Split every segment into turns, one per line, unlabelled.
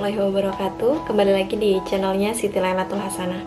warahmatullahi wabarakatuh. Kembali lagi di channelnya Siti Lailatul Hasanah.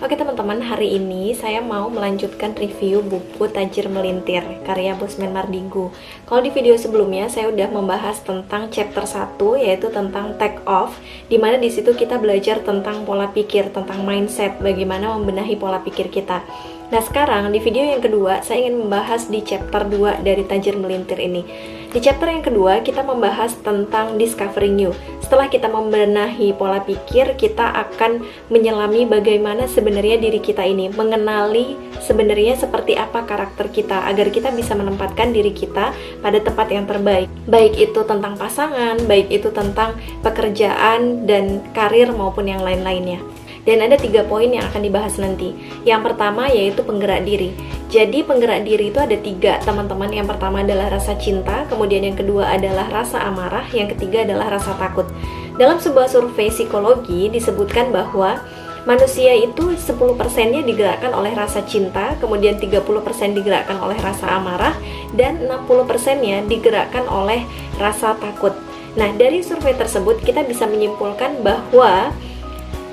Oke teman-teman, hari ini saya mau melanjutkan review buku Tajir Melintir karya Bosman Mardigu. Kalau di video sebelumnya saya udah membahas tentang chapter 1, yaitu tentang take off, dimana disitu kita belajar tentang pola pikir, tentang mindset, bagaimana membenahi pola pikir kita. Nah sekarang di video yang kedua saya ingin membahas di chapter 2 dari Tajir Melintir ini. Di chapter yang kedua kita membahas tentang discovering you. Setelah kita membenahi pola pikir, kita akan menyelami bagaimana sebenarnya diri kita ini, mengenali sebenarnya seperti apa karakter kita, agar kita bisa menempatkan diri kita pada tempat yang terbaik. Baik itu tentang pasangan, baik itu tentang pekerjaan dan karir maupun yang lain-lainnya. Dan ada 3 poin yang akan dibahas nanti. Yang pertama yaitu penggerak diri. Jadi penggerak diri itu ada 3 teman-teman. Yang pertama adalah rasa cinta, kemudian yang kedua adalah rasa amarah, yang ketiga adalah rasa takut. Dalam sebuah survei psikologi disebutkan bahwa manusia itu 10%-nya digerakkan oleh rasa cinta, kemudian 30% digerakkan oleh rasa amarah, dan 60%-nya digerakkan oleh rasa takut. Nah, dari survei tersebut kita bisa menyimpulkan bahwa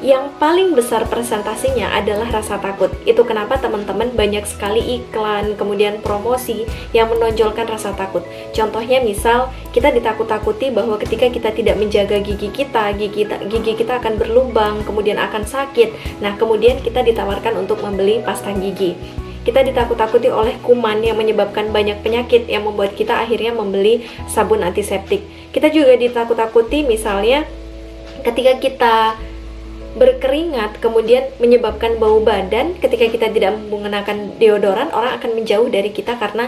yang paling besar presentasinya adalah rasa takut. Itu kenapa teman-teman banyak sekali iklan, kemudian promosi yang menonjolkan rasa takut. Contohnya misal, kita ditakut-takuti bahwa ketika kita tidak menjaga gigi kita akan berlubang, kemudian akan sakit. Nah, kemudian kita ditawarkan untuk membeli pasta gigi. Kita ditakut-takuti oleh kuman yang menyebabkan banyak penyakit yang membuat kita akhirnya membeli sabun antiseptik. Kita juga ditakut-takuti misalnya ketika kita berkeringat kemudian menyebabkan bau badan. Ketika kita tidak menggunakan deodoran, orang akan menjauh dari kita karena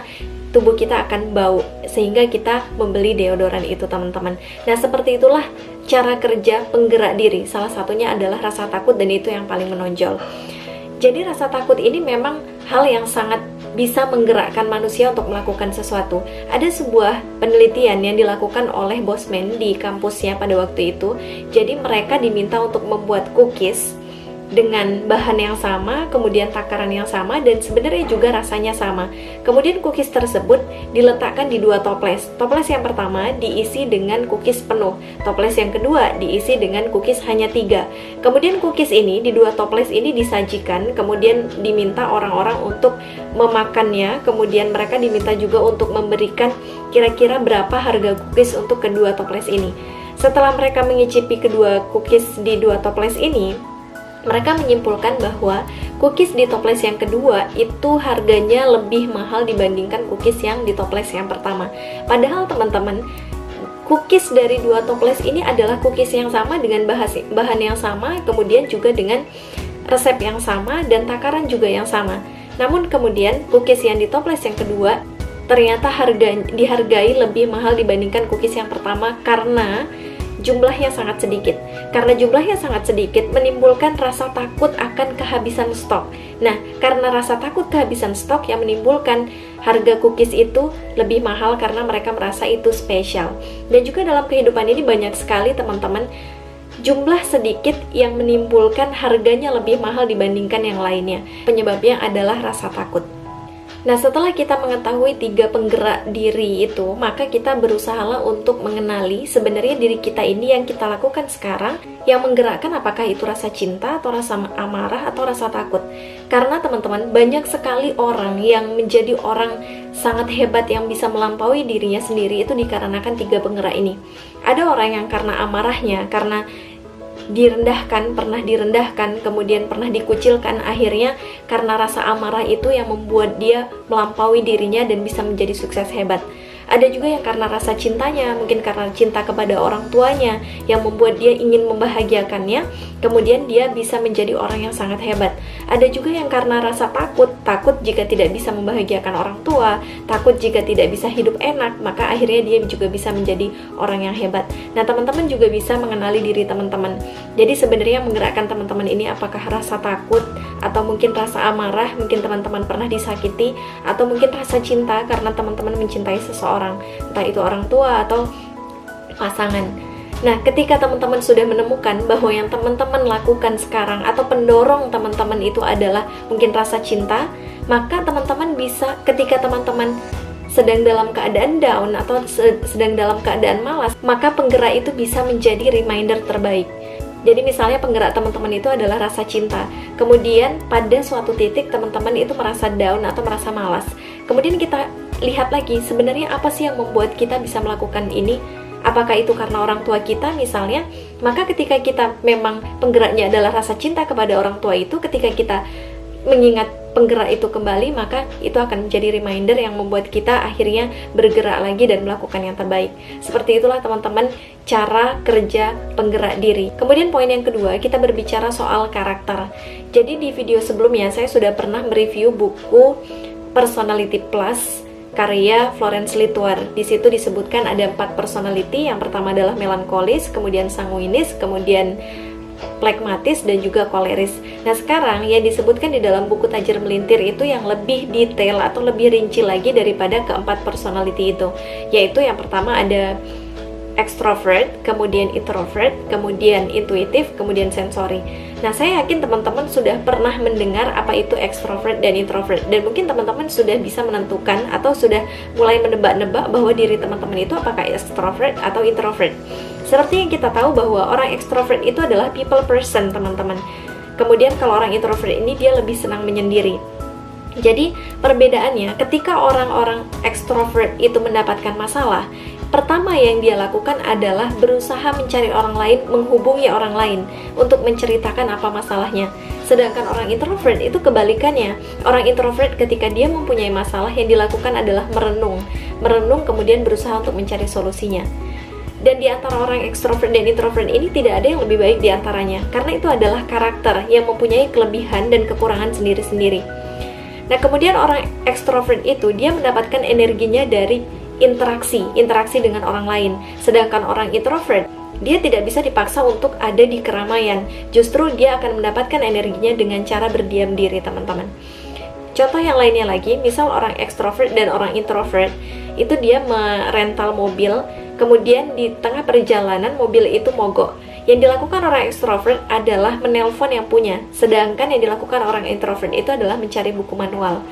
tubuh kita akan bau, sehingga kita membeli deodoran itu, teman-teman. Nah, seperti itulah cara kerja penggerak diri. Salah satunya adalah rasa takut, dan itu yang paling menonjol. Jadi rasa takut ini memang hal yang sangat bisa menggerakkan manusia untuk melakukan sesuatu. Ada sebuah penelitian yang dilakukan oleh Bosman di kampusnya pada waktu itu. Jadi mereka diminta untuk membuat cookies dengan bahan yang sama, kemudian takaran yang sama, dan sebenarnya juga rasanya sama. Kemudian cookies tersebut diletakkan di 2 toples. Toples yang pertama diisi dengan cookies penuh, toples yang kedua diisi dengan cookies hanya 3. Kemudian cookies ini di 2 toples ini disajikan, kemudian diminta orang-orang untuk memakannya. Kemudian mereka diminta juga untuk memberikan kira-kira berapa harga cookies untuk kedua toples ini. Setelah mereka mengicipi kedua cookies di 2 toples ini, mereka menyimpulkan bahwa cookies di toples yang kedua itu harganya lebih mahal dibandingkan cookies yang di toples yang pertama. Padahal teman-teman, cookies dari 2 toples ini adalah cookies yang sama dengan bahan yang sama, kemudian juga dengan resep yang sama dan takaran juga yang sama. Namun kemudian cookies yang di toples yang kedua ternyata dihargai lebih mahal dibandingkan cookies yang pertama karena jumlahnya sangat sedikit. Karena jumlahnya sangat sedikit menimbulkan rasa takut akan kehabisan stok. Nah, karena rasa takut kehabisan stok yang menimbulkan harga cookies itu lebih mahal karena mereka merasa itu spesial. Dan juga dalam kehidupan ini banyak sekali teman-teman, jumlah sedikit yang menimbulkan harganya lebih mahal dibandingkan yang lainnya. Penyebabnya adalah rasa takut. Nah, setelah kita mengetahui 3 penggerak diri itu, maka kita berusahalah untuk mengenali sebenarnya diri kita ini yang kita lakukan sekarang, yang menggerakkan apakah itu rasa cinta, atau rasa amarah, atau rasa takut. Karena teman-teman, banyak sekali orang yang menjadi orang sangat hebat yang bisa melampaui dirinya sendiri itu dikarenakan 3 penggerak ini. Ada orang yang karena amarahnya, karena pernah direndahkan, kemudian pernah dikucilkan, akhirnya karena rasa amarah itu yang membuat dia melampaui dirinya dan bisa menjadi sukses hebat. Ada juga yang karena rasa cintanya, mungkin karena cinta kepada orang tuanya yang membuat dia ingin membahagiakannya, kemudian dia bisa menjadi orang yang sangat hebat. Ada juga yang karena rasa takut jika tidak bisa membahagiakan orang tua, takut jika tidak bisa hidup enak, maka akhirnya dia juga bisa menjadi orang yang hebat. Nah, teman-teman juga bisa mengenali diri teman-teman. Jadi sebenarnya yang menggerakkan teman-teman ini apakah rasa takut, atau mungkin rasa amarah, mungkin teman-teman pernah disakiti, atau mungkin rasa cinta karena teman-teman mencintai seseorang, entah itu orang tua atau pasangan. Nah, ketika teman-teman sudah menemukan bahwa yang teman-teman lakukan sekarang atau pendorong teman-teman itu adalah mungkin rasa cinta, maka teman-teman bisa, ketika teman-teman sedang dalam keadaan down atau sedang dalam keadaan malas, maka penggerak itu bisa menjadi reminder terbaik. Jadi misalnya penggerak teman-teman itu adalah rasa cinta. Kemudian pada suatu titik teman-teman itu merasa down atau merasa malas. Kemudian kita lihat lagi, sebenarnya apa sih yang membuat kita bisa melakukan ini? Apakah itu karena orang tua kita misalnya? Maka ketika kita memang penggeraknya adalah rasa cinta kepada orang tua itu, ketika kita mengingat penggerak itu kembali, maka itu akan menjadi reminder yang membuat kita akhirnya bergerak lagi dan melakukan yang terbaik. Seperti itulah teman-teman cara kerja penggerak diri. Kemudian poin yang kedua, kita berbicara soal karakter. Jadi di video sebelumnya saya sudah pernah mereview buku Personality Plus karya Florence Littwer. Di situ disebutkan ada 4 personality. Yang pertama adalah melankolis, kemudian sanguinis, kemudian plekmatis, dan juga koleris. Nah sekarang yang disebutkan di dalam buku Tajir Melintir itu yang lebih detail atau lebih rinci lagi daripada keempat personality itu, yaitu yang pertama ada extrovert, kemudian introvert, kemudian intuitif, kemudian sensori. Nah, saya yakin teman-teman sudah pernah mendengar apa itu extrovert dan introvert, dan mungkin teman-teman sudah bisa menentukan atau sudah mulai menebak-nebak bahwa diri teman-teman itu apakah extrovert atau introvert. Seperti yang kita tahu bahwa orang extrovert itu adalah people person, teman-teman. Kemudian kalau orang introvert ini dia lebih senang menyendiri. Jadi perbedaannya ketika orang-orang extrovert itu mendapatkan masalah, pertama yang dia lakukan adalah berusaha mencari orang lain, menghubungi orang lain untuk menceritakan apa masalahnya. Sedangkan orang introvert itu kebalikannya. Orang introvert ketika dia mempunyai masalah, yang dilakukan adalah merenung kemudian berusaha untuk mencari solusinya. Dan di antara orang extrovert dan introvert ini tidak ada yang lebih baik di antaranya, karena itu adalah karakter yang mempunyai kelebihan dan kekurangan sendiri-sendiri. Nah, kemudian orang extrovert itu dia mendapatkan energinya dari interaksi dengan orang lain. Sedangkan orang introvert, dia tidak bisa dipaksa untuk ada di keramaian. Justru dia akan mendapatkan energinya dengan cara berdiam diri, teman-teman. Contoh yang lainnya lagi, misal orang extrovert dan orang introvert, itu dia merental mobil, kemudian di tengah perjalanan mobil itu mogok. Yang dilakukan orang extrovert adalah menelpon yang punya, sedangkan yang dilakukan orang introvert itu adalah mencari buku manual.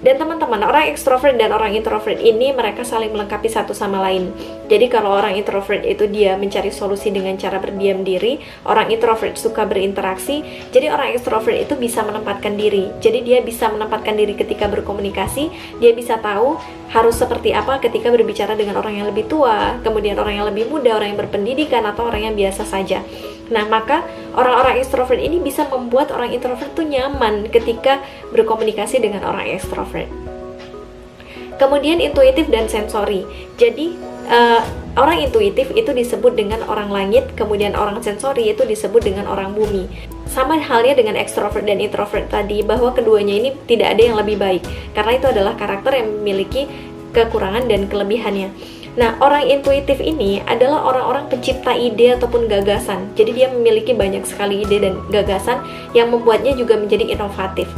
Dan teman-teman, orang extrovert dan orang introvert ini mereka saling melengkapi satu sama lain. Jadi kalau orang introvert itu dia mencari solusi dengan cara berdiam diri, orang introvert suka berinteraksi. Jadi orang extrovert itu bisa menempatkan diri. Jadi dia bisa menempatkan diri ketika berkomunikasi, dia bisa tahu harus seperti apa ketika berbicara dengan orang yang lebih tua, kemudian orang yang lebih muda, orang yang berpendidikan, atau orang yang biasa saja. Nah, maka orang-orang extrovert ini bisa membuat orang introvert tuh nyaman ketika berkomunikasi dengan orang extrovert. Kemudian intuitif dan sensori. Jadi orang intuitif itu disebut dengan orang langit, kemudian orang sensori itu disebut dengan orang bumi. Sama halnya dengan extrovert dan introvert tadi, bahwa keduanya ini tidak ada yang lebih baik, karena itu adalah karakter yang memiliki kekurangan dan kelebihannya. Nah, orang intuitif ini adalah orang-orang pencipta ide ataupun gagasan. Jadi dia memiliki banyak sekali ide dan gagasan yang membuatnya juga menjadi inovatif.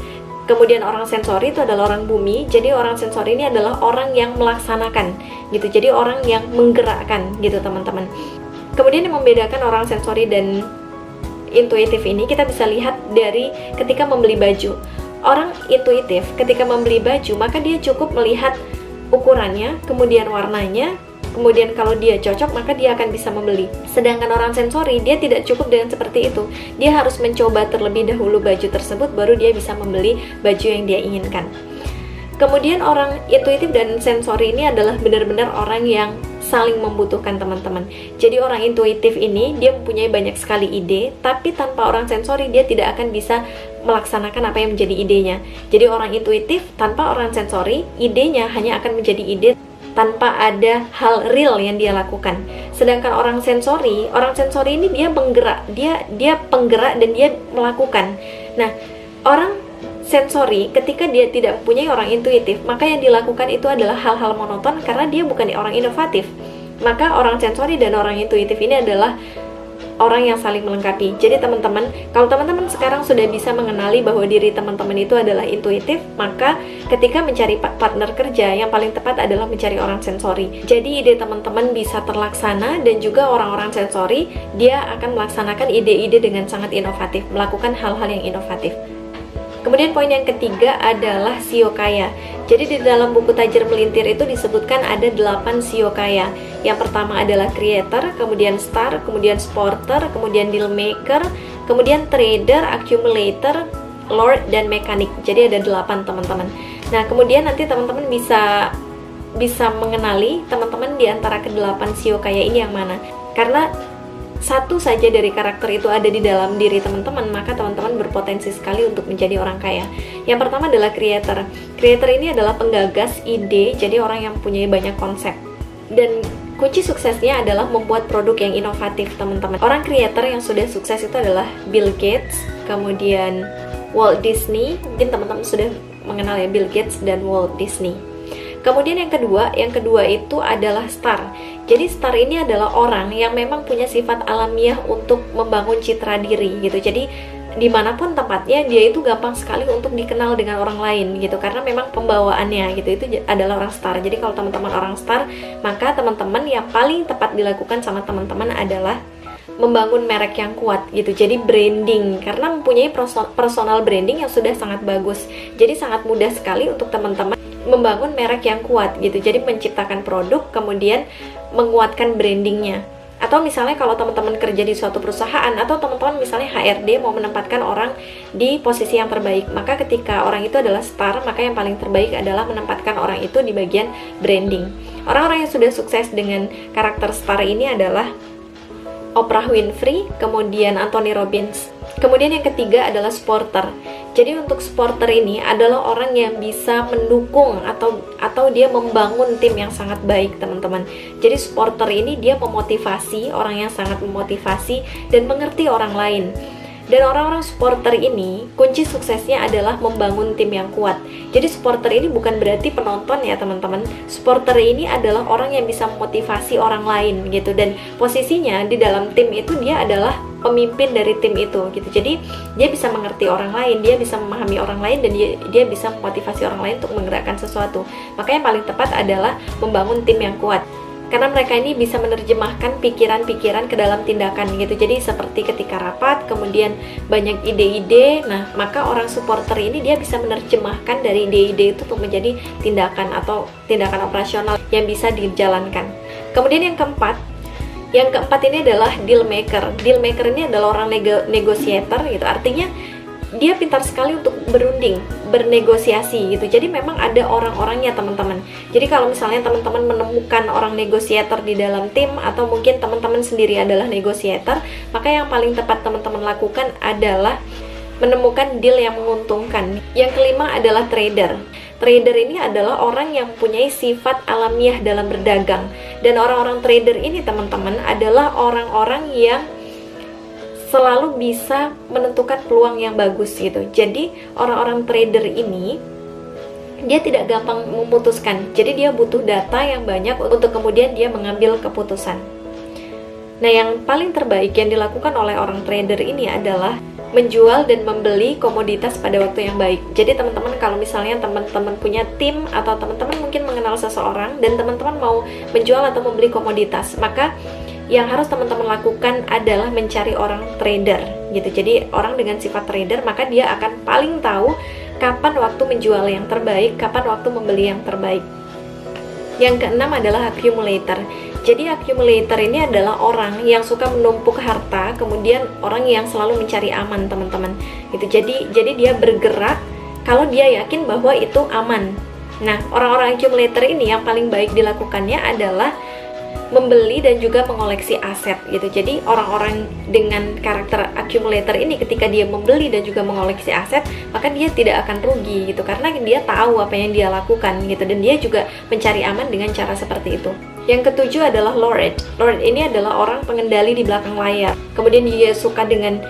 Kemudian orang sensori itu adalah orang bumi. Jadi orang sensori ini adalah orang yang melaksanakan gitu. Jadi orang yang menggerakkan gitu, teman-teman. Kemudian yang membedakan orang sensori dan intuitif ini kita bisa lihat dari ketika membeli baju. Orang intuitif ketika membeli baju, maka dia cukup melihat ukurannya, kemudian warnanya, kemudian kalau dia cocok maka dia akan bisa membeli. Sedangkan orang sensori dia tidak cukup dengan seperti itu. Dia harus mencoba terlebih dahulu baju tersebut baru dia bisa membeli baju yang dia inginkan. Kemudian orang intuitif dan sensori ini adalah benar-benar orang yang saling membutuhkan, teman-teman. Jadi orang intuitif ini dia mempunyai banyak sekali ide, tapi tanpa orang sensori dia tidak akan bisa melaksanakan apa yang menjadi idenya. Jadi orang intuitif tanpa orang sensori, idenya hanya akan menjadi ide tanpa ada hal real yang dia lakukan. Sedangkan orang sensori ini dia menggerak, dia penggerak dan dia melakukan. Nah, orang sensori ketika dia tidak mempunyai orang intuitif, maka yang dilakukan itu adalah hal-hal monoton karena dia bukan orang inovatif. Maka orang sensori dan orang intuitif ini adalah orang yang saling melengkapi. Jadi teman-teman, kalau teman-teman sekarang sudah bisa mengenali bahwa diri teman-teman itu adalah intuitif, maka ketika mencari partner kerja yang paling tepat adalah mencari orang sensori. Jadi ide teman-teman bisa terlaksana, dan juga orang-orang sensori dia akan melaksanakan ide-ide dengan sangat inovatif, melakukan hal-hal yang inovatif. Kemudian poin yang ketiga adalah sio kaya. Jadi di dalam buku Tajir Melintir itu disebutkan ada 8 sio kaya. Yang pertama adalah creator, kemudian star, kemudian sporter, kemudian deal maker, kemudian trader, accumulator, lord, dan mekanik. Jadi ada 8 teman-teman. Nah kemudian nanti teman-teman bisa mengenali teman-teman di antara ke-8 sio kaya ini yang mana. Karena satu saja dari karakter itu ada di dalam diri teman-teman, maka teman-teman berpotensi sekali untuk menjadi orang kaya. Yang pertama adalah creator. Creator ini adalah penggagas ide, jadi orang yang punya banyak konsep. Dan kunci suksesnya adalah membuat produk yang inovatif, teman-teman. Orang creator yang sudah sukses itu adalah Bill Gates, kemudian Walt Disney. Mungkin teman-teman sudah mengenal ya Bill Gates dan Walt Disney. Kemudian yang kedua itu adalah star. Jadi star ini adalah orang yang memang punya sifat alamiah untuk membangun citra diri gitu. Jadi dimanapun tempatnya dia itu gampang sekali untuk dikenal dengan orang lain gitu, karena memang pembawaannya gitu itu adalah orang star. Jadi kalau teman-teman orang star, maka teman-teman yang paling tepat dilakukan sama teman-teman adalah membangun merek yang kuat gitu. Jadi branding, karena mempunyai personal branding yang sudah sangat bagus. Jadi sangat mudah sekali untuk teman-teman membangun merek yang kuat gitu. Jadi menciptakan produk, kemudian menguatkan brandingnya. Atau misalnya kalau teman-teman kerja di suatu perusahaan, atau teman-teman misalnya HRD mau menempatkan orang di posisi yang terbaik, maka ketika orang itu adalah star, maka yang paling terbaik adalah menempatkan orang itu di bagian branding. Orang-orang yang sudah sukses dengan karakter star ini adalah Oprah Winfrey, kemudian Anthony Robbins. Kemudian yang ketiga adalah supporter. Jadi untuk supporter ini adalah orang yang bisa mendukung atau dia membangun tim yang sangat baik, teman-teman. Jadi supporter ini dia memotivasi, orang yang sangat memotivasi dan mengerti orang lain. Dan orang-orang supporter ini, kunci suksesnya adalah membangun tim yang kuat. Jadi supporter ini bukan berarti penonton ya teman-teman. Supporter ini adalah orang yang bisa memotivasi orang lain gitu. Dan posisinya di dalam tim itu dia adalah pemimpin dari tim itu gitu. Jadi dia bisa mengerti orang lain, dia bisa memahami orang lain, dan dia bisa memotivasi orang lain untuk menggerakkan sesuatu. Maka yang paling tepat adalah membangun tim yang kuat. Karena mereka ini bisa menerjemahkan pikiran-pikiran ke dalam tindakan gitu. Jadi seperti ketika rapat, kemudian banyak ide-ide, nah maka orang supporter ini dia bisa menerjemahkan dari ide-ide itu untuk menjadi tindakan atau tindakan operasional yang bisa dijalankan. Kemudian yang keempat ini adalah deal maker. Deal maker ini adalah orang negotiator gitu. Artinya dia pintar sekali untuk berunding, bernegosiasi gitu. Jadi memang ada orang-orangnya teman-teman. Jadi kalau misalnya teman-teman menemukan orang negosiator di dalam tim, atau mungkin teman-teman sendiri adalah negosiator, maka yang paling tepat teman-teman lakukan adalah menemukan deal yang menguntungkan. Yang kelima adalah trader. Trader ini adalah orang yang mempunyai sifat alamiah dalam berdagang. Dan orang-orang trader ini teman-teman adalah orang-orang yang selalu bisa menentukan peluang yang bagus gitu. Jadi orang-orang trader ini dia tidak gampang memutuskan. Jadi dia butuh data yang banyak untuk kemudian dia mengambil keputusan. Nah, yang paling terbaik yang dilakukan oleh orang trader ini adalah menjual dan membeli komoditas pada waktu yang baik. Jadi teman-teman kalau misalnya teman-teman punya tim, atau teman-teman mungkin mengenal seseorang dan teman-teman mau menjual atau membeli komoditas, maka yang harus teman-teman lakukan adalah mencari orang trader gitu. Jadi orang dengan sifat trader, maka dia akan paling tahu kapan waktu menjual yang terbaik, kapan waktu membeli yang terbaik. Yang keenam adalah accumulator. Jadi accumulator ini adalah orang yang suka menumpuk harta, kemudian orang yang selalu mencari aman, teman-teman. Gitu. Jadi dia bergerak kalau dia yakin bahwa itu aman. Nah, orang-orang accumulator ini yang paling baik dilakukannya adalah membeli dan juga mengoleksi aset gitu. Jadi orang-orang dengan karakter accumulator ini ketika dia membeli dan juga mengoleksi aset, maka dia tidak akan rugi gitu, karena dia tahu apa yang dia lakukan gitu, dan dia juga mencari aman dengan cara seperti itu. Yang ketujuh adalah lord. Lord ini adalah orang pengendali di belakang layar. Kemudian dia suka dengan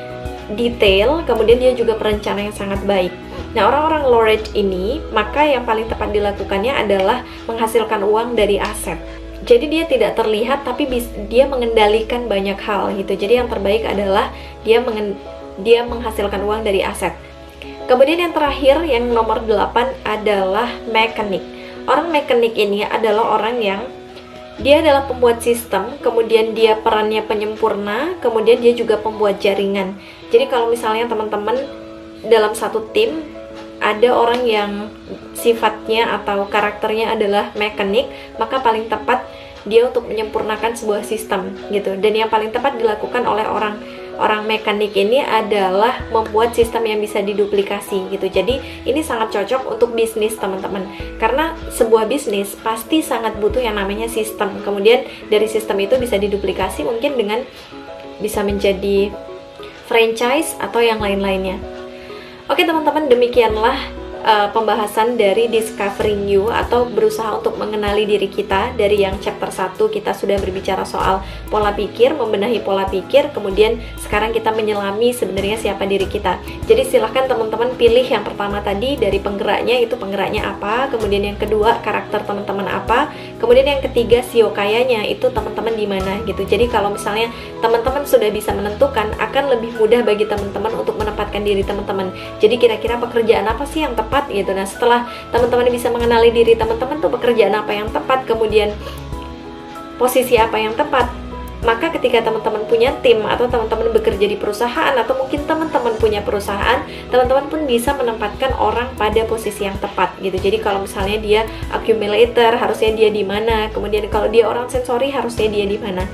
detail, kemudian dia juga perencana yang sangat baik. Nah, orang-orang lord ini, maka yang paling tepat dilakukannya adalah menghasilkan uang dari aset. Jadi dia tidak terlihat, tapi dia mengendalikan banyak hal gitu. Jadi yang terbaik adalah dia menghasilkan uang dari aset. Kemudian yang terakhir, yang nomor 8 adalah mekanik. Orang mekanik ini adalah orang yang dia adalah pembuat sistem, kemudian dia perannya penyempurna, kemudian dia juga pembuat jaringan. Jadi kalau misalnya teman-teman dalam satu tim ada orang yang sifatnya atau karakternya adalah mekanik, maka paling tepat dia untuk menyempurnakan sebuah sistem gitu. Dan yang paling tepat dilakukan oleh orang mekanik ini adalah membuat sistem yang bisa diduplikasi gitu. Jadi ini sangat cocok untuk bisnis teman-teman, karena sebuah bisnis pasti sangat butuh yang namanya sistem. Kemudian dari sistem itu bisa diduplikasi mungkin dengan bisa menjadi franchise atau yang lain-lainnya. Oke teman-teman, demikianlah pembahasan dari Discovering You atau berusaha untuk mengenali diri kita. Dari yang chapter 1 kita sudah berbicara soal pola pikir, membenahi pola pikir, kemudian sekarang kita menyelami sebenarnya siapa diri kita. Jadi silahkan teman-teman pilih yang pertama tadi dari penggeraknya, itu penggeraknya apa, kemudian yang kedua karakter teman-teman apa, kemudian yang ketiga siokayanya itu teman-teman di mana gitu. Jadi kalau misalnya teman-teman sudah bisa menentukan, akan lebih mudah bagi teman-teman untuk menempatkan diri teman-teman. Jadi kira-kira pekerjaan apa sih yang tepat gitu. Nah, setelah teman-teman bisa mengenali diri teman-teman tuh pekerjaan apa yang tepat, kemudian posisi apa yang tepat, maka ketika teman-teman punya tim atau teman-teman bekerja di perusahaan atau mungkin teman-teman punya perusahaan, teman-teman pun bisa menempatkan orang pada posisi yang tepat gitu. Jadi kalau misalnya dia accumulator, harusnya dia di mana, kemudian kalau dia orang sensori, harusnya dia di mana.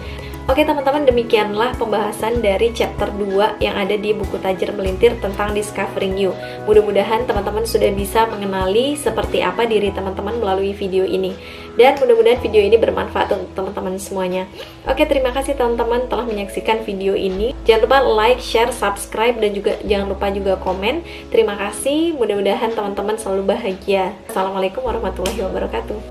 Oke teman-teman, demikianlah pembahasan dari chapter 2 yang ada di buku Tajir Melintir tentang Discovering You. Mudah-mudahan teman-teman sudah bisa mengenali seperti apa diri teman-teman melalui video ini. Dan mudah-mudahan video ini bermanfaat untuk teman-teman semuanya. Oke, terima kasih teman-teman telah menyaksikan video ini. Jangan lupa like, share, subscribe, dan juga jangan lupa juga komen. Terima kasih, mudah-mudahan teman-teman selalu bahagia. Assalamualaikum warahmatullahi wabarakatuh.